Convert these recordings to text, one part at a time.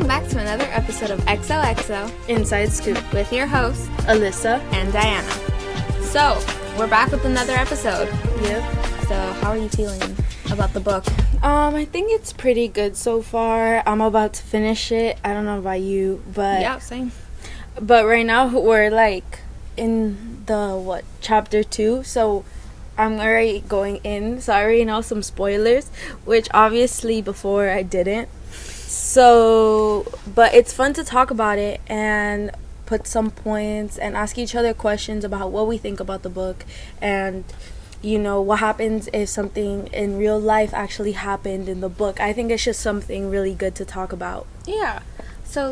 back to another episode of XOXO Inside Scoop with your hosts, Alyssa and Diana. So, we're back with another episode. Yep. So, how are you feeling about the book? I think it's pretty good so far. I'm about to finish it. I don't know about you, but Yeah, same. But right now we're like in the chapter 2, so I'm already going in, so I already know some spoilers, which obviously before I didn't. So, but it's fun to talk about it and put some points and ask each other questions about what we think about the book and, you know, what happens if something in real life actually happened in the book. I think it's just something really good to talk about. Yeah. So,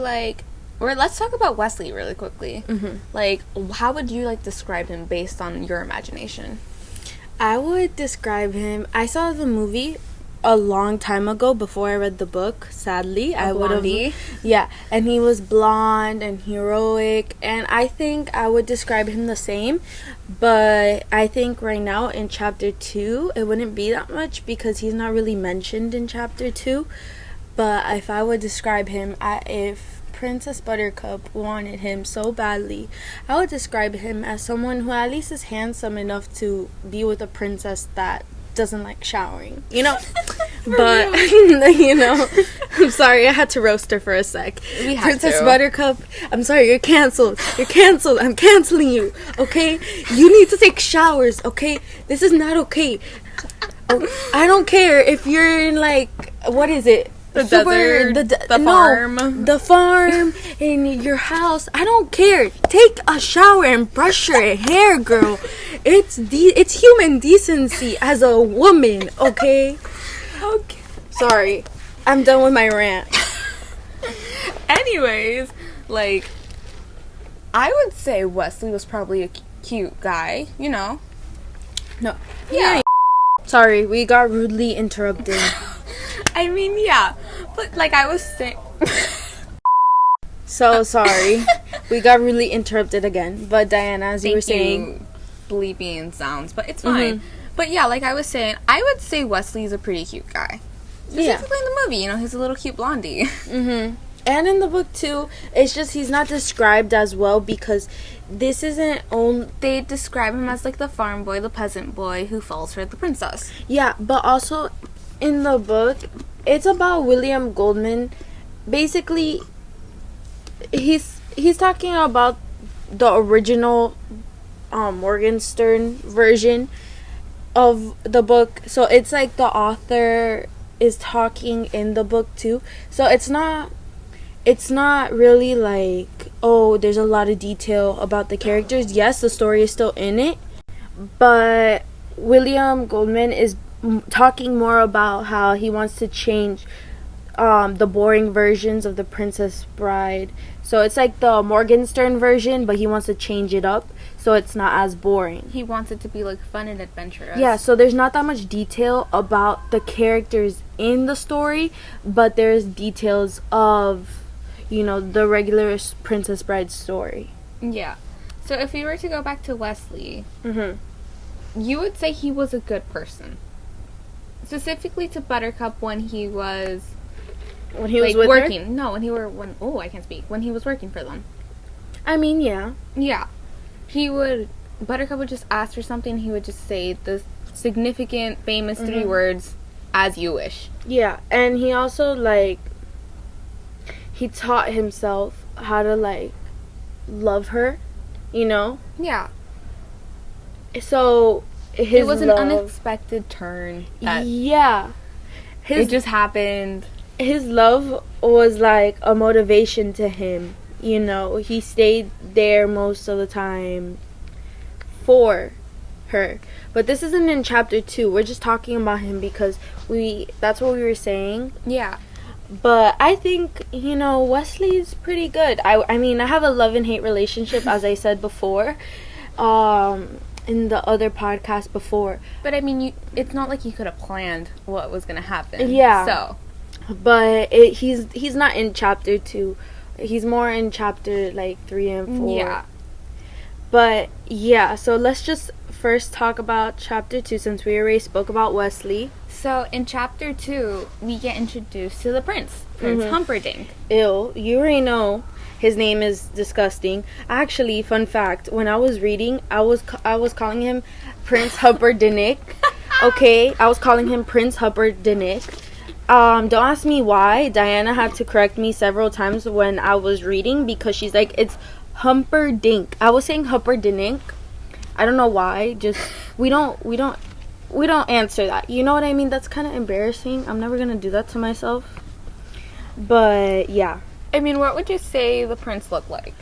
let's talk about Wesley really quickly. Mm-hmm. How would you, describe him based on your imagination? I would describe him, I saw the movie a long time ago before I read the book, sadly. I would have, yeah, and he was blonde and heroic, and I think I would describe him the same, but I think right now in chapter 2 it wouldn't be that much because he's not really mentioned in chapter 2. But if I would describe him, if Princess Buttercup wanted him so badly, I would describe him as someone who at least is handsome enough to be with a princess that doesn't like showering, you know. But you know, I'm sorry, I had to roast her for a sec. Princess Buttercup, I'm sorry, you're canceled. I'm canceling you, okay? You need to take showers, okay? This is not okay. I don't care if you're in what is it, the desert, the farm. The farm in your house. I don't care. Take a shower and brush your hair, girl. It's human decency as a woman, okay? Okay. Sorry. I'm done with my rant. Anyways, I would say Wesley was probably a cute guy, you know? No. Yeah. Sorry, we got rudely interrupted. I mean, yeah. But I was saying... So sorry. We got rudely interrupted again. But Diana, as you were saying... bleeping sounds, but it's fine. But yeah, I was saying, I would say Wesley's a pretty cute guy. Specifically in the movie, you know, he's a little cute blondie. And in the book too, it's just he's not described as well because this isn't they describe him as the farm boy, the peasant boy who falls for the princess. Yeah, but also in the book, it's about William Goldman. Basically, he's talking about the original Morgenstern version of the book. So it's the author is talking in the book too. So it's not really there's a lot of detail about the characters. Yes, the story is still in it, but William Goldman is talking more about how he wants to change the boring versions of the Princess Bride. So it's the Morgenstern version, but he wants to change it up so it's not as boring. He wants it to be fun and adventurous. Yeah, so there's not that much detail about the characters in the story, but there's details of, you know, the regular Princess Bride story. Yeah. So if we were to go back to Wesley, you would say he was a good person. Specifically to Buttercup when he was with working. her? No, I can't speak. When he was working for them. I mean, yeah. Yeah. Buttercup would just ask for something, he would just say the significant, famous 3 words, as you wish. Yeah, and he also, he taught himself how to, love her, you know? Yeah. So, it was an unexpected turn. Yeah. It just happened. His love was, a motivation to him. You know, he stayed there most of the time for her. But this isn't in chapter 2. We're just talking about him because that's what we were saying. Yeah. But I think, you know, Wesley's pretty good. I mean, I have a love and hate relationship, as I said before, in the other podcast before. But I mean, it's not like you could have planned what was going to happen. Yeah. So. But he's not in chapter 2. He's more in chapter 3 and 4. Yeah. But yeah, so let's just first talk about chapter 2 since we already spoke about Wesley. So in chapter 2, we get introduced to the Prince Humperdinck. Ew, you already know his name is disgusting. Actually, fun fact, when I was reading, I was calling him Prince Humperdinck. Okay, I was calling him Prince Humperdinck. Don't ask me why. Diana had to correct me several times when I was reading because she's like, it's Humperdinck. I was saying Humperdinck. I don't know why. Just we don't answer that. You know what I mean? That's kind of embarrassing. I'm never gonna do that to myself. But yeah. I mean, what would you say the prince looked like?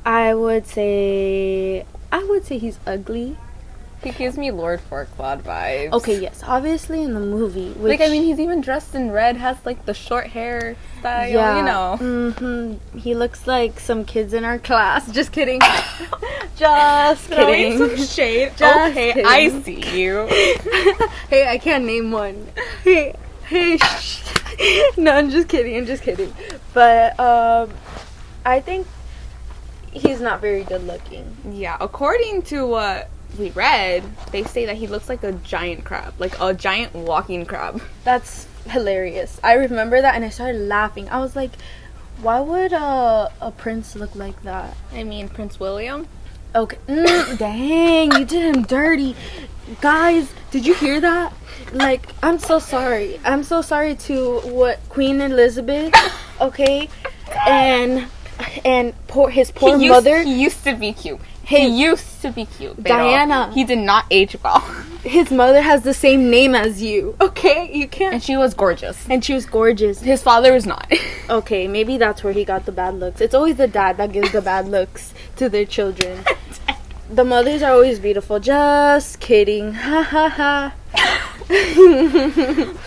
I would say he's ugly. He gives me Lord Farquaad vibes. Okay, yes, obviously in the movie. Like, I mean, he's even dressed in red, has like the short hair style, you know. Mm-hmm. He looks like some kids in our class. Just kidding. Just kidding. Some shade. Just okay, kidding. I see you. Hey, I can't name one. Hey. No, I'm just kidding. But I think he's not very good looking. Yeah, according to what we read, they say that he looks like a giant crab, like a giant walking crab. That's hilarious. I remember that and I started laughing. I was like, why would a prince look like that? I mean, Prince William. Okay. Dang, you did him dirty. Guys, did you hear that? Like, I'm so sorry. I'm so sorry to Queen Elizabeth, okay? And his poor mother. He used to be cute. He used to be cute. Diana. He did not age well. His mother has the same name as you. Okay? You can't. And she was gorgeous. His father was not. Okay, maybe that's where he got the bad looks. It's always the dad that gives the bad looks to their children. The mothers are always beautiful. Just kidding. Ha ha ha.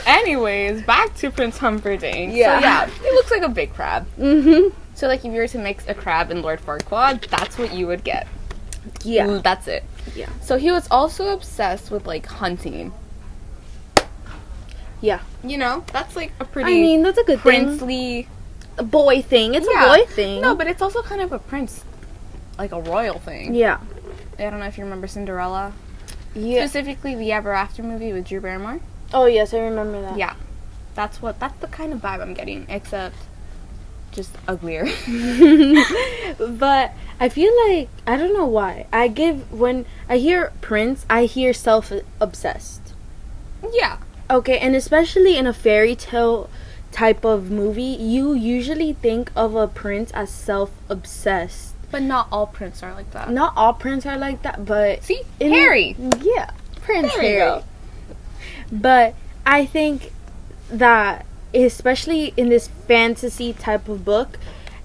Anyways, back to Prince Humperdinck. Yeah. So yeah, he looks like a big crab. Mm-hmm. So like if you were to mix a crab and Lord Farquaad, that's what you would get. Yeah. That's it. Yeah. So he was also obsessed with like hunting. Yeah. You know, that's like a pretty that's a good princely boy thing. It's a boy thing. No, but it's also kind of a prince, like a royal thing. Yeah. I don't know if you remember Cinderella. Yeah. Specifically the Ever After movie with Drew Barrymore. Oh yes, I remember that. Yeah. That's the kind of vibe I'm getting, except just uglier. But I feel like, I don't know why, when I hear prince, I hear self-obsessed. Yeah. Okay, and especially in a fairy tale type of movie, you usually think of a prince as self-obsessed. But not all princes are like that. Not all princes are like that, but... See? Harry! Yeah, Prince Harry. Go. But I think that, especially in this fantasy type of book,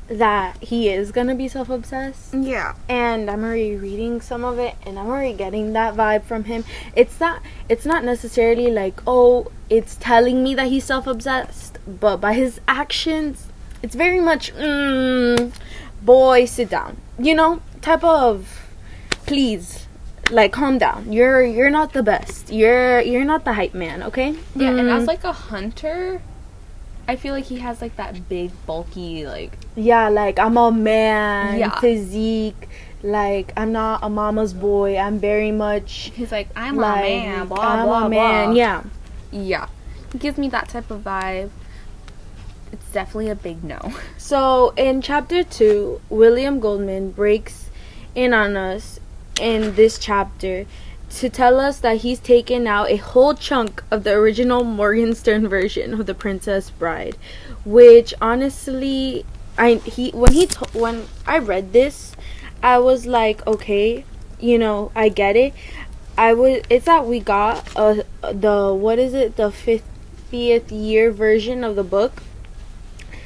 that he is gonna be self-obsessed. Yeah. And I'm already reading some of it, and I'm already getting that vibe from him. It's not necessarily like, oh, it's telling me that he's self-obsessed, but by his actions, it's very much, boy, sit down. You know, type of, please, like, calm down. You're not the best. You're not the hype man, okay? Yeah, and as like a hunter, I feel like he has like that big, bulky, like... Yeah, like, I'm a man, physique. Like, I'm not a mama's boy. I'm very much... He's like, I'm a man, blah, I'm blah, a man, blah. yeah. Yeah. He gives me that type of vibe. It's definitely a big no. So, in chapter 2, William Goldman breaks in on us in this chapter to tell us that he's taken out a whole chunk of the original Morgenstern version of The Princess Bride, which honestly, when I read this, I was like, okay, you know, I get it. It's that we got the 50th year version of the book.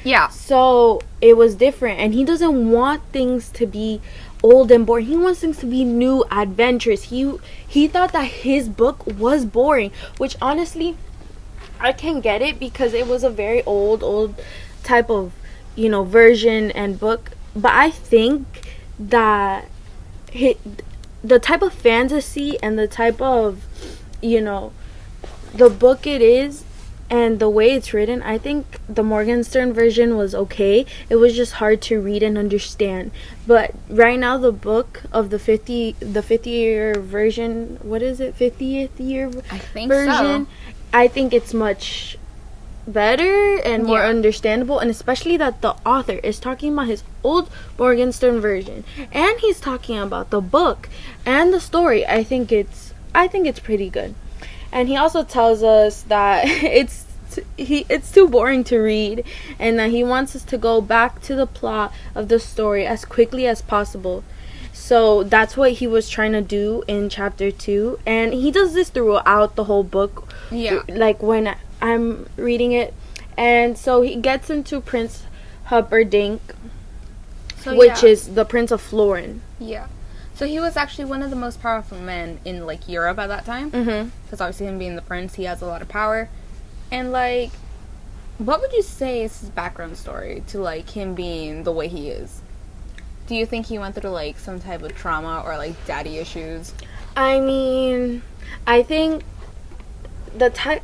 Yeah. So it was different, and he doesn't want things to be old and boring. He wants things to be new, adventures. He thought that his book was boring, which honestly, I can get it because it was a very old type of, you know, version and book. But I think that the type of fantasy and the type of, you know, the book it is, and the way it's written, I think the Morgenstern version was okay. It was just hard to read and understand. But right now, the book of the 50 year version, what is it? 50th year I think version. so. I think it's much better and more understandable, and especially that the author is talking about his old Morgenstern version, and he's talking about the book and the story. I think it's pretty good. And he also tells us that it's too boring to read, and that he wants us to go back to the plot of the story as quickly as possible. So that's what he was trying to do in chapter 2, and he does this throughout the whole book. Yeah. Like when I'm reading it. And so he gets into Prince Humperdinck, which is the Prince of Florin. Yeah. So he was actually one of the most powerful men in, like, Europe at that time. Because obviously him being the prince, he has a lot of power. And, like, what would you say is his background story to, like, him being the way he is? Do you think he went through, like, some type of trauma or, like, daddy issues? I mean, I think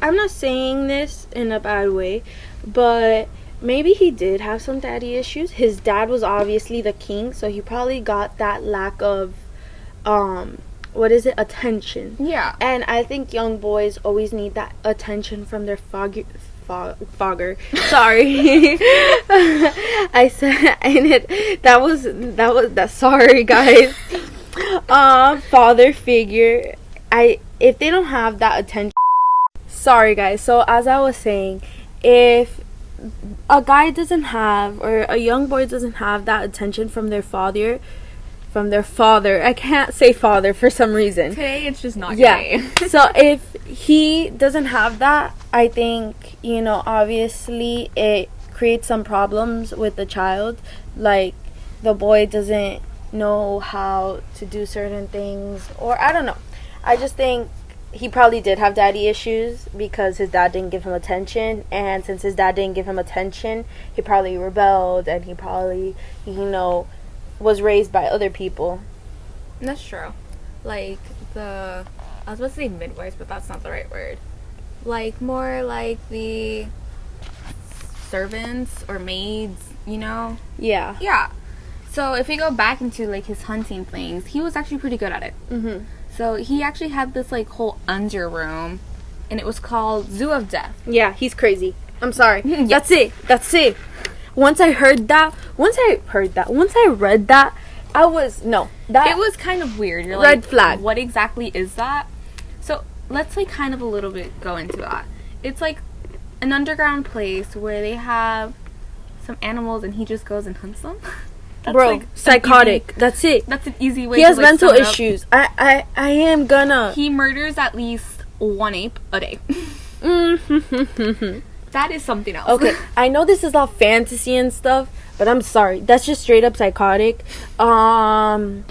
I'm not saying this in a bad way, but maybe he did have some daddy issues. His dad was obviously the king, so he probably got that lack of attention. Yeah. And I think young boys always need that attention from their fogger. Sorry. I said, and that sorry guys. Father figure. If they don't have that attention. Sorry guys. So as I was saying, if a guy doesn't have, or a young boy doesn't have that attention from their father, I can't say father for some reason. Today it's just not your day. So if he doesn't have that, I think, obviously it creates some problems with the child. Like, the boy doesn't know how to do certain things, or I don't know. I just think he probably did have daddy issues because his dad didn't give him attention, and since his dad didn't give him attention, he probably rebelled, and he probably, was raised by other people. That's true. Like, I was about to say midwives, but that's not the right word. Like, more like the servants or maids, Yeah. Yeah. So if we go back into, like, his hunting things, he was actually pretty good at it. So he actually had this, like, whole under room, and it was called Zoo of Death. Yeah, he's crazy. I'm sorry. That's it. Once I read that, I was, it was kind of weird. You're red like, flag. What exactly is that? So let's, like, kind of a little bit go into that. It's like an underground place where they have some animals, and he just goes and hunts them. That's, bro, like, psychotic. That's it. That's an easy way. He has mental issues. I am gonna. He murders at least one ape a day. That is something else. Okay, I know this is all fantasy and stuff, but I'm sorry. That's just straight up psychotic. I'm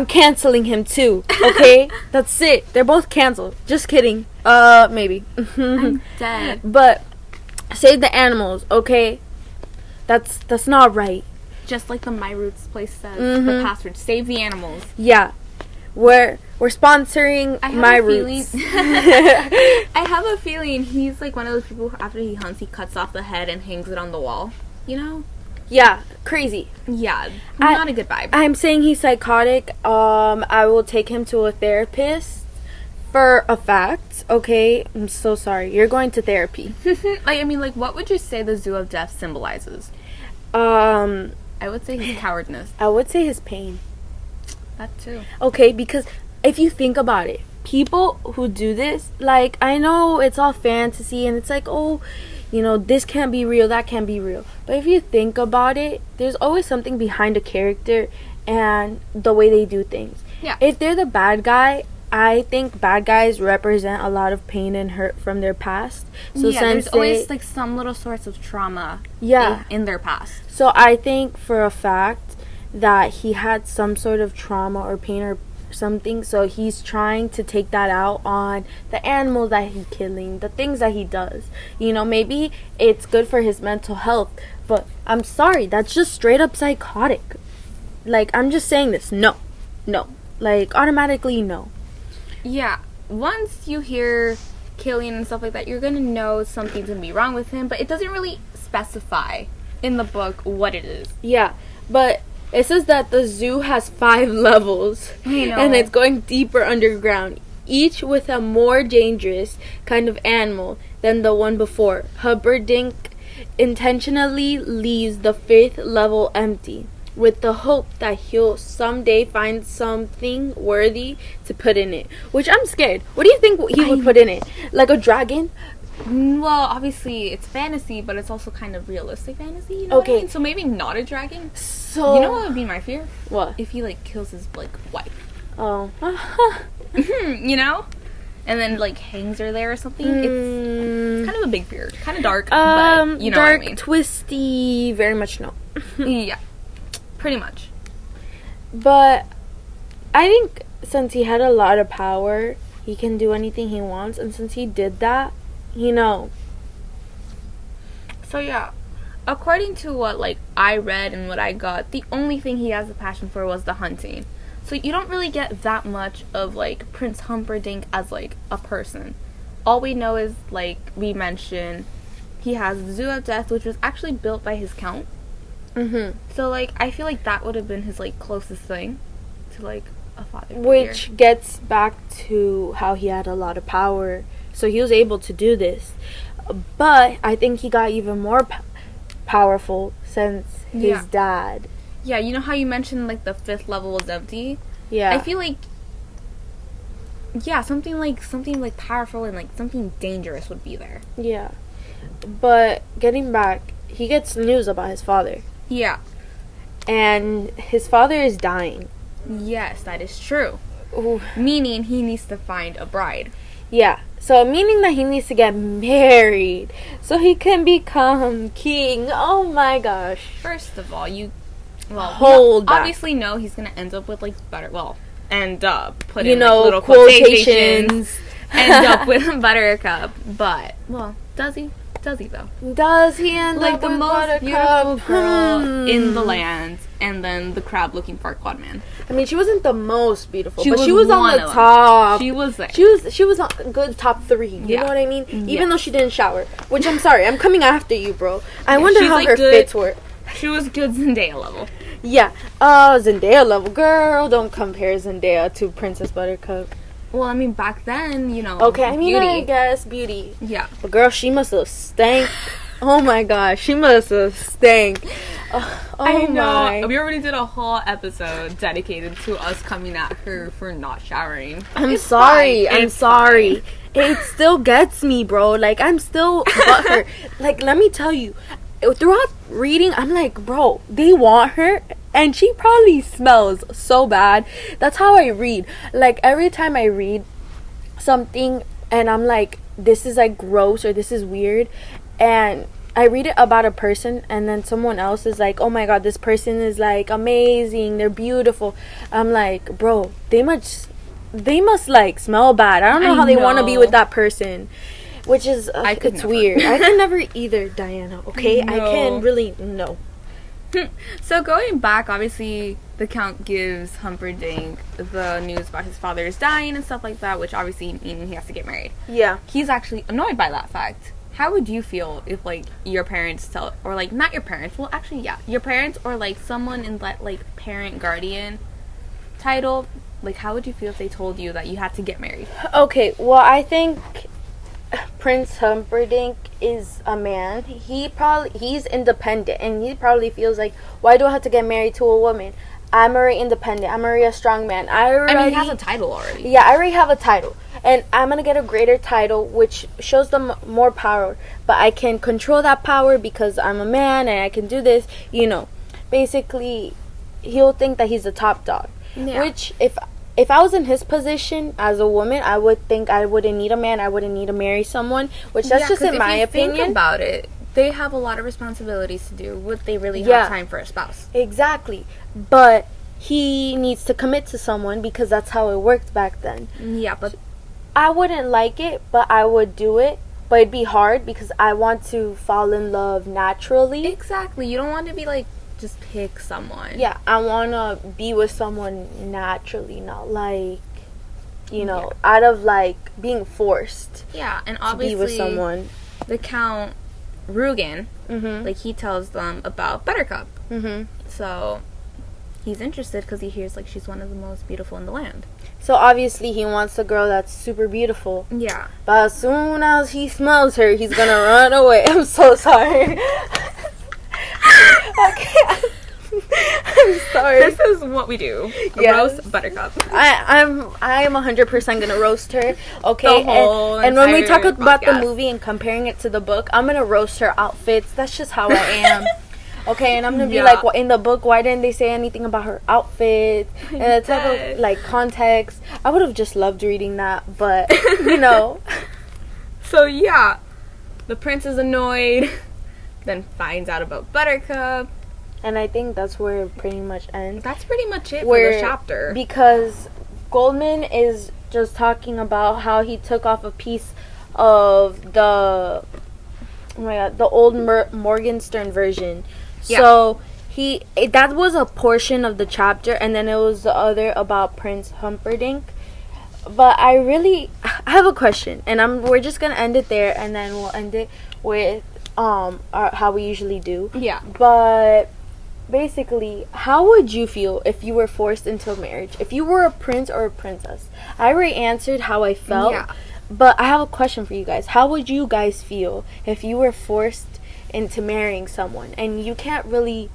canceling him too. Okay, that's it. They're both canceled. Just kidding. Maybe. I'm dead. But save the animals. Okay, that's not right. Just like the My Roots place says, the password, save the animals. Yeah. We're sponsoring My Roots. I have a feeling he's like one of those people who, after he hunts, he cuts off the head and hangs it on the wall. Yeah, crazy. Yeah, not a good vibe. I'm saying he's psychotic. I will take him to a therapist for a fact. Okay, I'm so sorry. You're going to therapy. What would you say the Zoo of Death symbolizes? I would say his cowardness. I would say his pain. That too. Okay, because if you think about it, people who do this, like, I know it's all fantasy and it's like, oh, this can't be real, that can't be real. But if you think about it, there's always something behind a character and the way they do things. Yeah. If they're the bad guy, I think bad guys represent a lot of pain and hurt from their past. So there's always, like, some little source of trauma in their past. So I think for a fact that he had some sort of trauma or pain or something, so he's trying to take that out on the animals that he's killing, the things that he does. Maybe it's good for his mental health, but I'm sorry, that's just straight up psychotic. Like, I'm just saying this. No. Like, automatically no. Yeah, once you hear killing and stuff like that, you're gonna know something's gonna be wrong with him, but it doesn't really specify in the book what it is. Yeah, but it says that the zoo has 5 levels. I know. And it's going deeper underground. each with a more dangerous kind of animal than the one before. Humperdinck intentionally leaves the 5th level empty, with the hope that he'll someday find something worthy to put in it. Which I'm scared. What do you think he would put in it? Like a dragon? Well, obviously it's fantasy, but it's also kind of realistic fantasy. You know what I mean? So maybe not a dragon. So you know what would be my fear? What? If he like kills his like wife. Oh. You know? And then like hangs her there or something. It's kind of a big fear. Kind of dark, but you know dark, what I mean. Twisty, very much no. Yeah. Pretty much. But I think since he had a lot of power, he can do anything he wants, and since he did that, you know. So yeah, according to what like I read and what I got, the only thing he has a passion for was the hunting. So you don't really get that much of like Prince Humperdinck as like a person. All we know is like we mentioned, he has the Zoo of Death, which was actually built by his count. So like I feel like that would have been his like closest thing to like a father figure. Which gets back to how he had a lot of power, so he was able to do this. But I think he got even more powerful since his dad. Yeah, you know how you mentioned like the 5th level was empty? Yeah. I feel like something like powerful and like something dangerous would be there. Yeah. But getting back, he gets news about his father. Yeah. And his father is dying. Yes, that is true. Ooh. Meaning he needs to find a bride. Yeah. So meaning that he needs to get married so he can become king. Oh my gosh. First of all, obviously know he's gonna end up with like put in like, little quotations end up with Buttercup. But does he though? Does he end like up the with most Buttercup? beautiful girl in the land, and then the crab looking for a quad man? I mean, she wasn't the most beautiful, but was she was on the top. She was there. She was on good top 3. You know what I mean? Even though she didn't shower, which I'm sorry, I'm coming after you, bro. I wonder how her fits were. She was good Zendaya level. Yeah. Zendaya level. Girl, don't compare Zendaya to Princess Buttercup. Well, I mean, back then, you know. Okay, I mean, beauty. I guess beauty. Yeah. But girl, she must have stank. Oh my gosh, she must have stank. I know. We already did a whole episode dedicated to us coming at her for not showering. I'm sorry. It still gets me, bro. Like, I'm still butthurt. Like, let me tell you, throughout reading, I'm like, bro, they want her, and she probably smells so bad. That's how I read. Like, every time I read something and I'm like, this is like gross or this is weird, and I read it about a person and then someone else is like, oh my god, this person is like amazing, they're beautiful. I'm like, bro, they must like smell bad. I don't know how they want to be with that person. Which is, it's weird. I can never either, Diana, okay? No. I can really, no. So going back, obviously, the Count gives Humperdinck the news about his father is dying and stuff like that, which obviously means he has to get married. Yeah. He's actually annoyed by that fact. How would you feel if, like, your parents tell, or, like, not your parents, well, actually, yeah, your parents or, like, someone in that, like, parent guardian title, like, how would you feel if they told you that you had to get married? Okay, well, I think Prince Humperdinck is a man. He's independent, and he probably feels like, why do I have to get married to a woman? I'm already independent. I'm already a strong man. I mean, he has a title already. Yeah, I already have a title, and I'm gonna get a greater title, which shows them more power. But I can control that power because I'm a man, and I can do this. You know, basically, he'll think that he's the top dog. Yeah. Which, if I was in his position as a woman, I would think I wouldn't need a man. I wouldn't need to marry someone. Which that's just in my opinion. Think about it. They have a lot of responsibilities to do. Would they really have time for a spouse? Exactly. But he needs to commit to someone because that's how it worked back then. Yeah, but I wouldn't like it, but I would do it. But it'd be hard because I want to fall in love naturally. Exactly. You don't want to be like, just pick someone. Yeah, I want to be with someone naturally, not like, you know, out of like being forced. Yeah, and obviously to be with someone. The Count Rugen, like, he tells them about Buttercup. So he's interested because he hears like she's one of the most beautiful in the land. So obviously he wants a girl that's super beautiful. Yeah. But as soon as he smells her, he's gonna run away. I'm so sorry. Okay. I'm sorry. This is what we do. Roast Buttercup. I'm 100% gonna roast her. Okay. The whole and when we talk about podcast. the movie and comparing it to the book, I'm gonna roast her outfits. That's just how I am. Okay, and I'm gonna be like, well, in the book, why didn't they say anything about her outfit and the type of like context? I would have just loved reading that, but you know. So yeah, the prince is annoyed, then finds out about Buttercup. And I think that's where it pretty much ends. That's pretty much it for the chapter. Because Goldman is just talking about how he took off a piece of the old Morgenstern version. Yeah. So that was a portion of the chapter, and then it was the other about Prince Humperdinck. But I have a question, and we're just gonna end it there, and then we'll end it with how we usually do. Yeah. But basically, how would you feel if you were forced into a marriage? If you were a prince or a princess? I already answered how I felt. Yeah. But I have a question for you guys. How would you guys feel if you were forced into marrying someone and you can't really...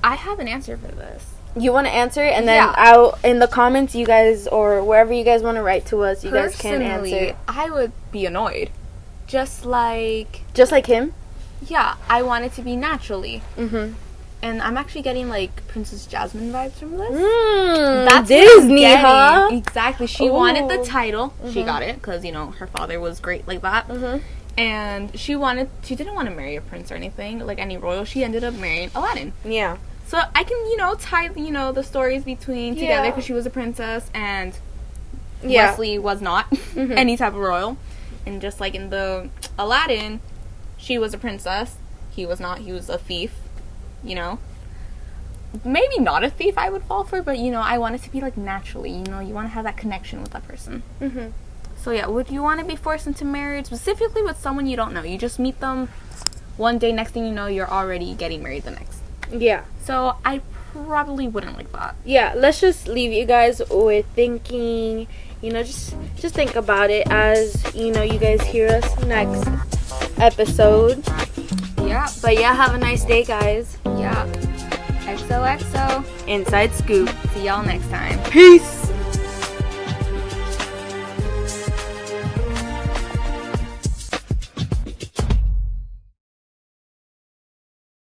I have an answer for this. You want to answer it? And then I'll, in the comments, you guys, or wherever you guys want to write to us, you guys can answer. I would be annoyed. Just like him? Yeah, I want it to be naturally. Mm-hmm. And I'm actually getting like Princess Jasmine vibes from this. That's Disney, huh? Exactly. She wanted the title. Mm-hmm. She got it because her father was great like that. Mm-hmm. And she didn't want to marry a prince or anything like any royal. She ended up marrying Aladdin. Yeah. So I can tie the stories between together because she was a princess and Wesley was not any type of royal. And just like in the Aladdin, she was a princess. He was not. He was a thief. Maybe not a thief I would fall for, but I want it to be like naturally. You want to have that connection with that person. Mm-hmm. So yeah, would you want to be forced into marriage specifically with someone you don't know? You just meet them one day, next thing you know, you're already getting married the next. Yeah. So I probably wouldn't like that. Yeah, let's just leave you guys with thinking. Just think about it as you guys hear us next episode. Yeah. But yeah, have a nice day, guys. Yeah. XOXO. Inside Scoop. See y'all next time. Peace.